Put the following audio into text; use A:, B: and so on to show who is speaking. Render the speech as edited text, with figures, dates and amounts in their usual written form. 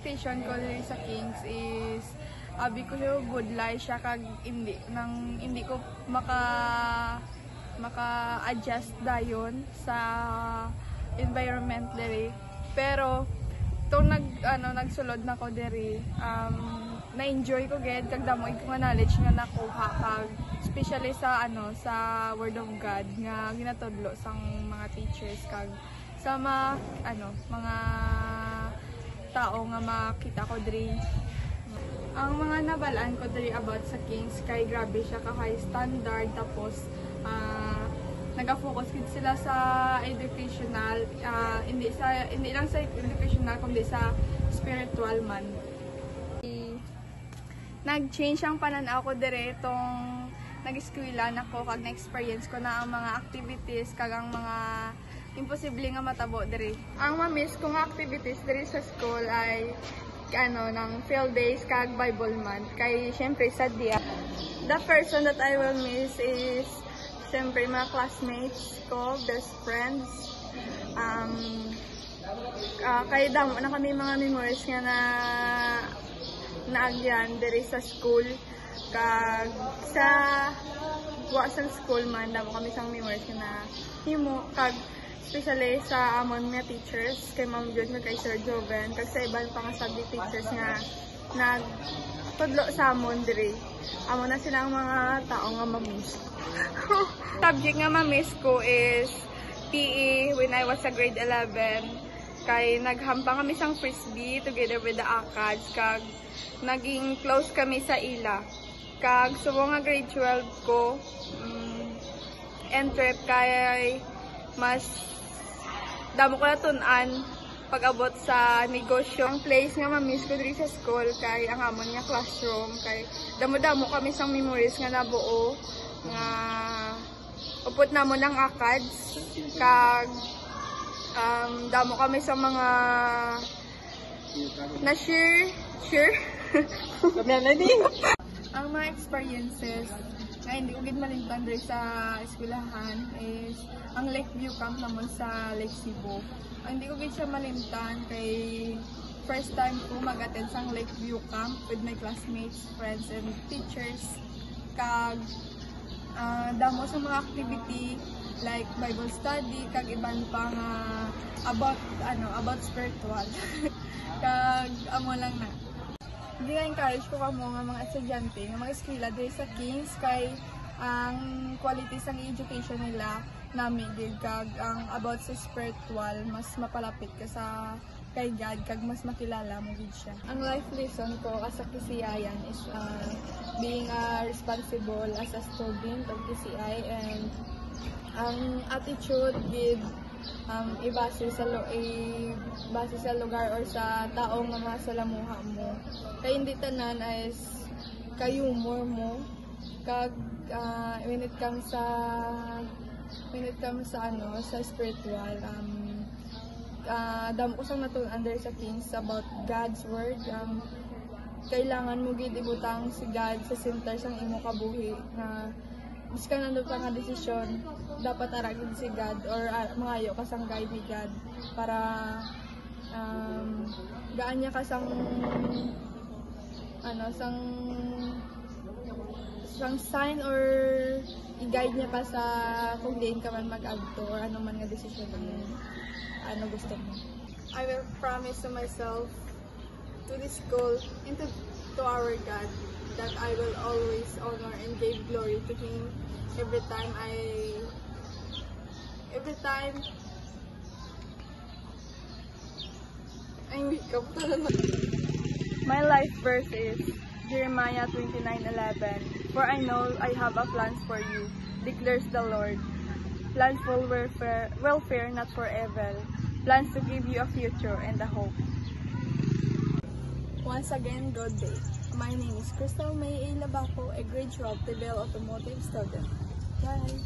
A: expectation ko diri sa Kings is abi ko siya budlay siya kag hindi ko maka-adjust dayon sa environment diri. Pero tong nagsulod na ko diri, na-enjoy ko gid kag damo ko nga knowledge nga nakuha kag especially sa sa Word of God nga ginatudlo sang mga teachers kag sa mga tao nga makita ko diri. Ang mga nabalaan ko diri about sa Kings kay grabe siya ka high standard, tapos nag-focus sila sa educational, hindi lang sa educational kundi sa spiritual man. Nag-change ang pananaw ko diri tong nag-eskwela nako kag na-experience ko na ang mga activities kag ang mga imposible nga matabo diri. Ang ma-miss ko nga activities diri sa school ay ng field days kag Bible month. Kay syempre sa dia, the person that I will miss is syempre mga classmates ko, best friends. Kay damo na kami mga memories nga naagyan diri sa school kag sa school man damo kami sang memories nga na himo kag especially sa amon nga teachers kay Ma'am Jud nga kay Sir Joven kag sa iban pa nga subject teachers nga nagtudlo sa amon diri. Amo na silang mga tao nga ma-miss. Subject nga ma-miss ko is PE when I was sa grade 11 kay naghampang kami sang frisbee together with the ACADS kag naging close kami sa ila. Kag sumo nga grade 12 ko entrep kay mas damo ko natun-an pag-abot sa negosyo. Ang place nga ma-miss ko diri sa school kay ang amon nga classroom kay damo-damo kami sang memories nga nabuo nga upot namo ng ACADS kag damo kami sa mga na share ang mga experiences nga hindi ko gid malimtan diri sa eskwelahan is ang Lakeview Camp naman sa Lake Cebu. Hindi ko gid siya malimtan kay first time ko mag-attend sang Lakeview Camp with my classmates, friends, and teachers. Kag damo sa mga activity like Bible study kag iban pa nga about spiritual. Kag amo lang na. Hindi encourage ko kamo nga mga estudyante nga mga eskwela diri sa Kings kay ang quality sang education nila nami gid kag ang about sa spiritual mas mapalapit ka sa kay God kag mas makilala mo gid siya. Ang life lesson ko as a KCIan is being responsible as a student of KCI and ang attitude gid ibase sa lugar or sa tao nga masalamuha mo. Kay hindi tanan is kayumor mo kag when it comes sa spiritual damo ko sang natun-an there sa Kings about God's word. Kailangan mo gid ibutang si God sa center sang imo kabuhi nga biska nandun pa nga desisyon dapat aragin si God or mangayo ka sang guide ni God para gaan niya ka sang sign or i-guide niya ka sa kung diin ka man mag-agto or ano man nga desisyon mo gusto mo. I will promise to myself, to this school, and to our God that I will always honor and give glory to Him every time I wake up. My life verse is Jeremiah 29:11. For I know I have a plans for you, declares the Lord. Plans for welfare, not for evil. Plans to give you a future and a hope. Once again, good day. My name is Crystal May A. Labaco, a grade 12 Tibel Automotive student. Bye!